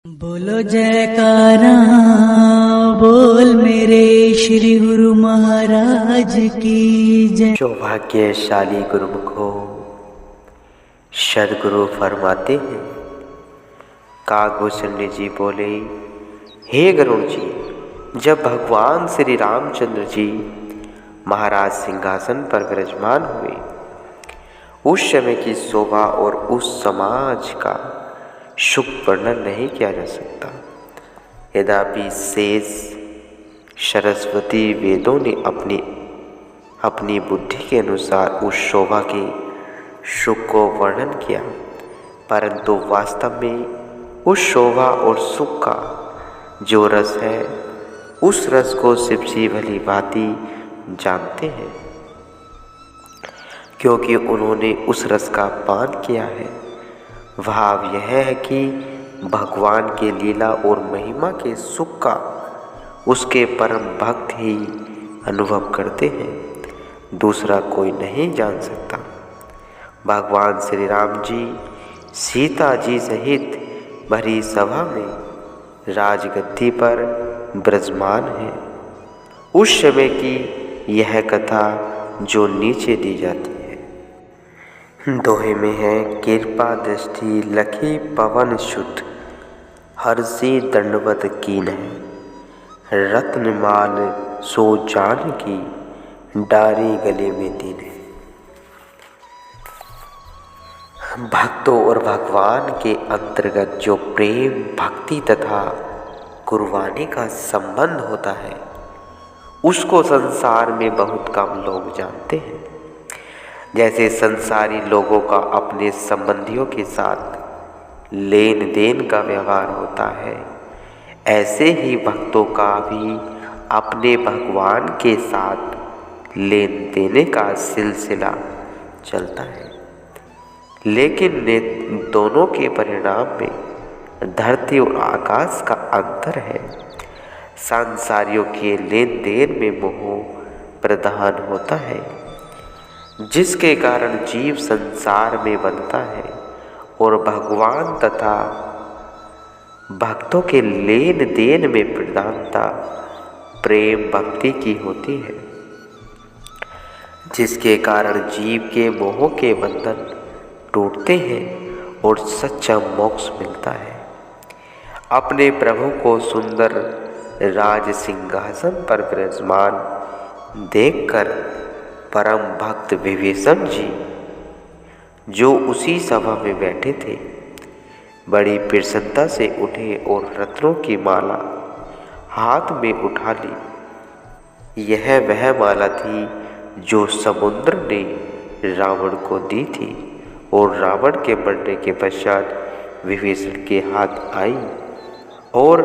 बोलो जयकारा बोल मेरे श्री गुरु महाराज की जय। सौभाग्यशाली गुरुमुखों, सदगुरु फरमाते हैं। काकभूषण जी बोले, हे गरुड़ जी, जब भगवान श्री रामचंद्र जी महाराज सिंहासन पर विराजमान हुए, उस समय की शोभा और उस समाज का सुख वर्णन नहीं किया जा सकता। यद्यपि शेष सरस्वती वेदों ने अपनी बुद्धि के अनुसार उस शोभा के सुख को वर्णन किया, परंतु वास्तव में उस शोभा और सुख का जो रस है, उस रस को शिव जी भली भांति जानते हैं, क्योंकि उन्होंने उस रस का पान किया है। भाव यह है कि भगवान के लीला और महिमा के सुख का उसके परम भक्त ही अनुभव करते हैं, दूसरा कोई नहीं जान सकता। भगवान श्री राम जी सीता जी सहित भरी सभा में राजगद्दी पर विराजमान हैं। उस समय की यह कथा जो नीचे दी जाती है। दोहे में है, कृपा दृष्टि लखी पवन सुत, हर्षि दंडवत कीन्ह, रत्नमाल सो जान की, डारी गले में दीन्ह। भक्तों और भगवान के अंतर्गत जो प्रेम, भक्ति तथा कुर्बानी का संबंध होता है, उसको संसार में बहुत कम लोग जानते हैं। जैसे संसारी लोगों का अपने संबंधियों के साथ लेन देन का व्यवहार होता है, ऐसे ही भक्तों का भी अपने भगवान के साथ लेन देने का सिलसिला चलता है। लेकिन दोनों के परिणाम में धरती और आकाश का अंतर है। संसारियों के लेन देन में मोह प्रधान होता है, जिसके कारण जीव संसार में बनता है, और भगवान तथा भक्तों के लेन देन में प्रधानता प्रेम भक्ति की होती है, जिसके कारण जीव के मोह के बंधन टूटते हैं और सच्चा मोक्ष मिलता है। अपने प्रभु को सुंदर राज सिंहासन पर विराजमान देखकर परम भक्त विभीषण जी, जो उसी सभा में बैठे थे, बड़ी प्रसन्नता से उठे और रत्नों की माला हाथ में उठा ली। यह वह माला थी जो समुद्र ने रावण को दी थी, और रावण के मरने के पश्चात विभीषण के हाथ आई, और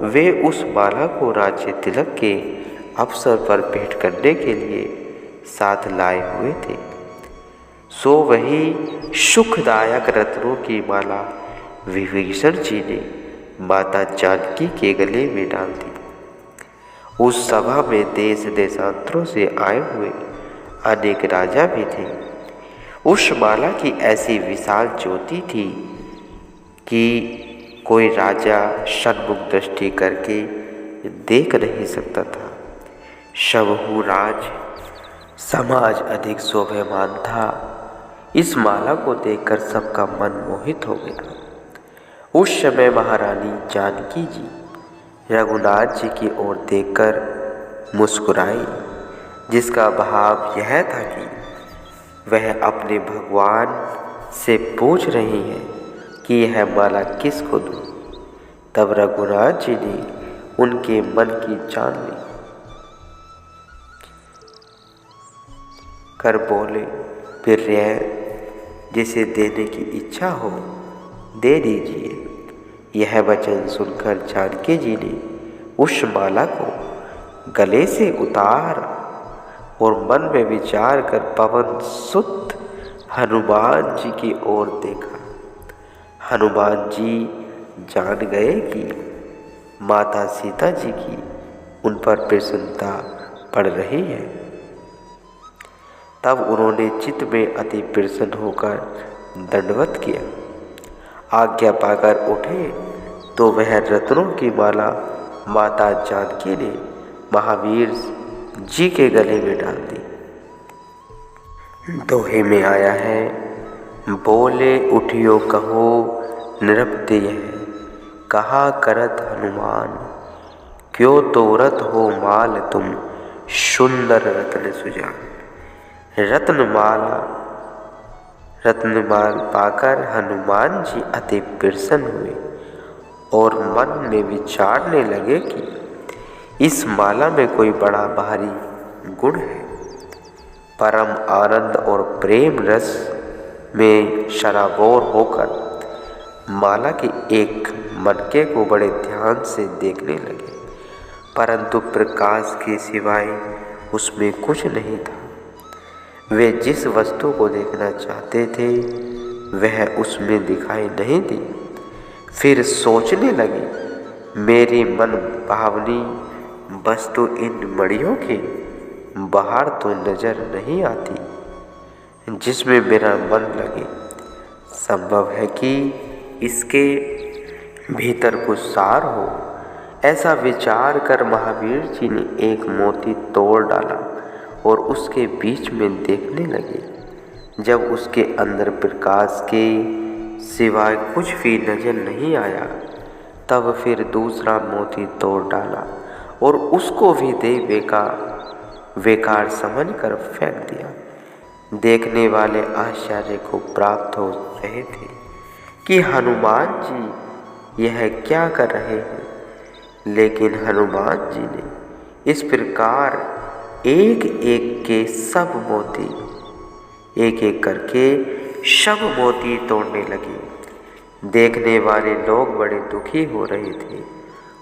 वे उस माला को राज्य तिलक के अवसर पर भेंट करने के लिए साथ लाए हुए थे। सो वही सुखदायक रत्नों की माला विभीषण जी ने माता जानकी के गले में डाल दी। उस सभा में देश देशांतरों से आए हुए अनेक राजा भी थे। उस माला की ऐसी विशाल ज्योति थी कि कोई राजा सन्मुख दृष्टि करके देख नहीं सकता था। सबहु राज समाज अधिक शोभायमान था। इस माला को देखकर सबका मन मोहित हो गया। उस समय महारानी जानकी जी रघुनाथ जी की ओर देखकर मुस्कुराई, जिसका भाव यह था कि वह अपने भगवान से पूछ रही हैं कि यह माला किसको दूँ। तब रघुनाथ जी ने उनके मन की जान ली कर बोले, फिर जिसे देने की इच्छा हो दे दीजिए। यह वचन सुनकर जानकी जी ने उस माला को गले से उतार और मन में विचार कर पवन सुत हनुमान जी की ओर देखा। हनुमान जी जान गए कि माता सीता जी की उन पर प्रसन्नता पड़ रही है। तब उन्होंने चित्त में अति प्रसन्न होकर दंडवत किया। आज्ञा पाकर उठे तो वह रत्नों की माला माता जानकी ने महावीर जी के गले में डाल दी। दोहे में आया है, बोले उठियो कहो नृत्य यह, कहा करत हनुमान, क्यों तोरत हो माल तुम सुंदर रत्न सुजान। रत्नमाल पाकर हनुमान जी अति प्रसन्न हुए और मन में विचारने लगे कि इस माला में कोई बड़ा भारी गुण है। परम आनंद और प्रेम रस में शराबोर होकर माला के एक मनके को बड़े ध्यान से देखने लगे, परंतु प्रकाश के सिवाय उसमें कुछ नहीं था। वे जिस वस्तु को देखना चाहते थे वह उसमें दिखाई नहीं दी। फिर सोचने लगे, मेरी मन भावनी वस्तु इन मड़ियों के बाहर तो नजर नहीं आती जिसमें मेरा मन लगे। संभव है कि इसके भीतर कुछ सार हो। ऐसा विचार कर महावीर जी ने एक मोती तोड़ डाला और उसके बीच में देखने लगे। जब उसके अंदर प्रकाश के सिवाय कुछ भी नजर नहीं आया, तब फिर दूसरा मोती तोड़ डाला और उसको भी बेकार समझकर फेंक दिया। देखने वाले आश्चर्य को प्राप्त हो रहे थे कि हनुमान जी यह क्या कर रहे हैं, लेकिन हनुमान जी ने इस प्रकार एक एक करके सब मोती तोड़ने लगे। देखने वाले लोग बड़े दुखी हो रहे थे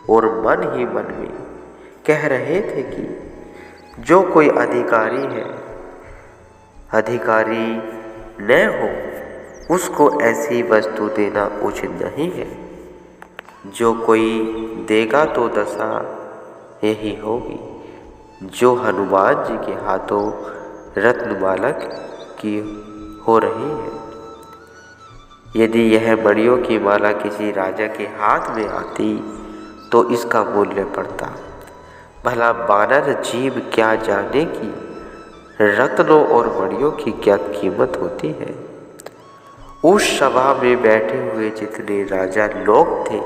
और मन ही मन में कह रहे थे कि जो कोई अधिकारी न हो उसको ऐसी वस्तु देना उचित नहीं है। जो कोई देगा तो दशा यही होगी जो हनुमान जी के हाथों रत्नमाला की हो रही है। यदि यह मणियों की माला किसी राजा के हाथ में आती तो इसका मूल्य बढ़ता। भला बानर जीव क्या जाने कि रत्नों और मणियों की क्या कीमत होती है। उस सभा में बैठे हुए जितने राजा लोग थे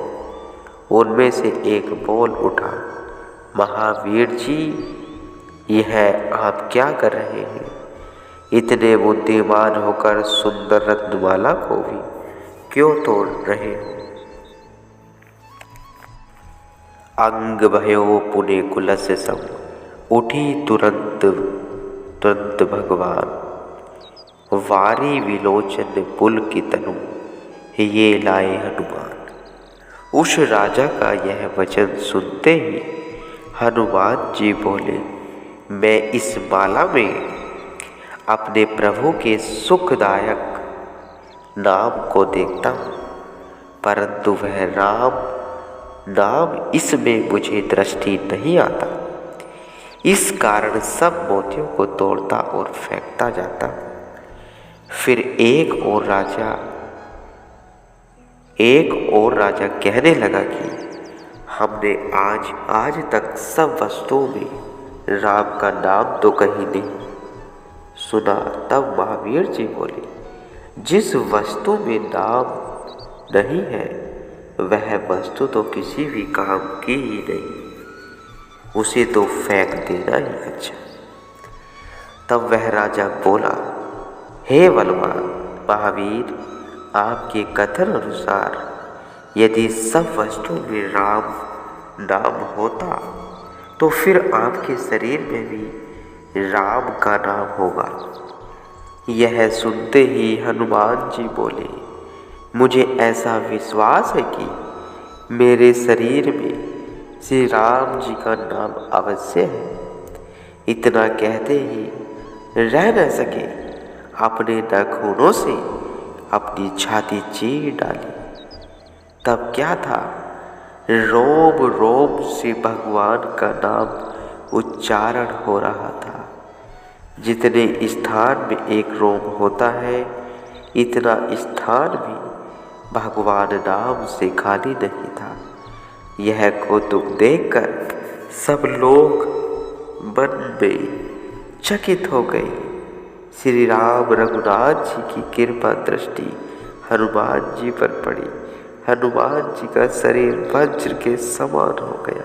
उनमें से एक बोल उठा, महावीर जी, यह आप क्या कर रहे हैं? इतने बुद्धिमान होकर सुंदर रत्नमाला को भी क्यों तोड़ रहे हो? अंग भयो पुने कुलस सम, उठी तुरंत भगवान, वारी विलोचन पुल की तनु, ये लाए हनुमान। उस राजा का यह वचन सुनते ही हनुमान जी बोले, मैं इस माला में अपने प्रभु के सुखदायक नाम को देखता हूँ, परंतु वह राम नाम इसमें मुझे दृष्टि नहीं आता। इस कारण सब मोतियों को तोड़ता और फेंकता जाता। फिर एक और राजा कहने लगा कि हमने आज तक सब वस्तुओं में राम का नाम तो कहीं नहीं सुना। तब महावीर जी बोले, जिस वस्तु में नाम नहीं है वह वस्तु तो किसी भी काम की ही नहीं, उसे तो फेंक देना ही अच्छा। तब वह राजा बोला, हे बलवान महावीर, आपके कथन अनुसार यदि सब वस्तु में राम नाम होता तो फिर आपके शरीर में भी राम का नाम होगा। यह सुनते ही हनुमान जी बोले, मुझे ऐसा विश्वास है कि मेरे शरीर में श्री राम जी का नाम अवश्य है। इतना कहते ही रह न सके, अपने नाखूनों से अपनी छाती चीर डाली। तब क्या था, रोम रोम से भगवान का नाम उच्चारण हो रहा था। जितने स्थान में एक रोम होता है, इतना स्थान भी भगवान नाम से खाली नहीं था। यह कौतुक देखकर सब लोग मन में चकित हो गए। श्री राम रघुनाथ जी की कृपा दृष्टि हनुमान जी पर पड़ी। हनुमान जी का शरीर वज्र के समान हो गया।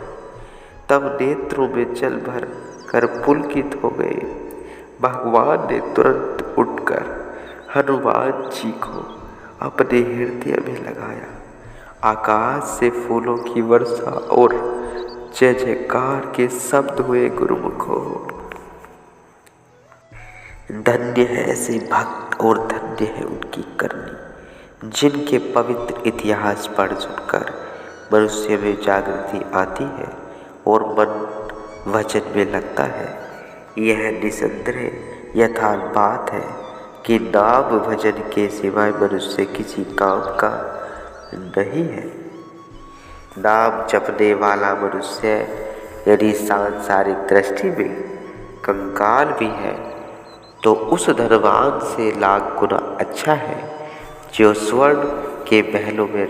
तब नेत्रों में जल भर कर पुलकित हो गए। भगवान ने तुरंत उठकर हनुमान जी को अपने हृदय में लगाया। आकाश से फूलों की वर्षा और जय जयकार के शब्द हुए गुरुमुखों। धन्य है ऐसे भक्त और धन्य है उनकी करनी, जिनके पवित्र इतिहास पढ़ सुनकर मनुष्य में जागृति आती है और मन वचन में लगता है। यह निसंदेह यथार्थ बात है कि नाम भजन के सिवाय मनुष्य किसी काम का नहीं है। नाम जपने वाला मनुष्य यदि सांसारिक दृष्टि में कंगाल भी है तो उस धनवान से लाख गुना अच्छा है जो स्वर्ण के महलों में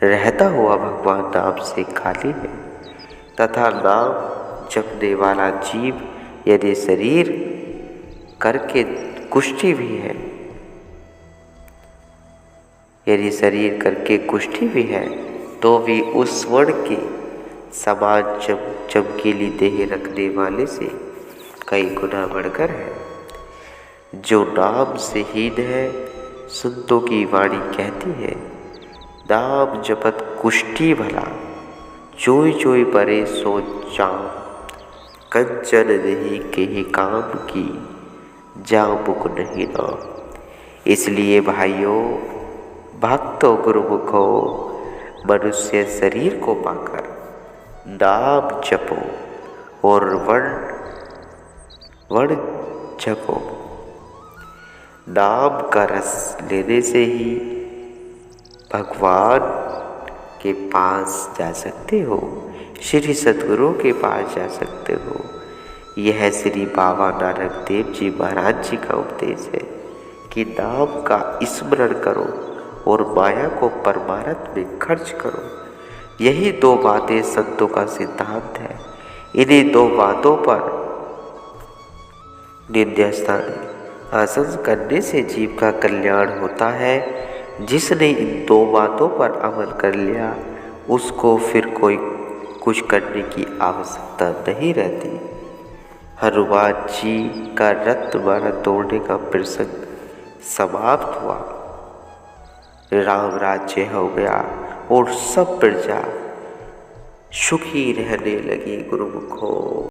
रहता हुआ भगवान नाम से खाली है। तथा नाम जपने वाला जीव यदि शरीर करके कुष्ठी भी है तो भी उस स्वर्ण के समान चमकीली देह रखने वाले से कई गुना बढ़कर है। जो नाम से हीन है, संतों की वाणी कहती है, नाम जपत कुष्ठी भला, चोई चोई परे सो जाम, कंचन नहीं के काम की, जामुक नहीं नाम। इसलिए भाइयों, भक्तों, गुरुमुखों, मनुष्य शरीर को पाकर नाम जपो और वर्ण जपो। नाम का रस लेने से ही भगवान के पास जा सकते हो, श्री सद्गुरु के पास जा सकते हो। यह श्री बाबा नानक देव जी महाराज जी का उपदेश है कि नाम का स्मरण करो और माया को परमार्थ में खर्च करो। यही दो बातें संतों का सिद्धांत है। इन्हीं दो बातों पर निध्यासन आसन करने से जीव का कल्याण होता है। जिसने इन दो बातों पर अमल कर लिया उसको फिर कोई कुछ करने की आवश्यकता नहीं रहती। हनुमान जी का रथ माला तोड़ने का प्रसंग समाप्त हुआ। राम राज्य हो गया और सब प्रजा सुखी रहने लगी। गुरुमुखों।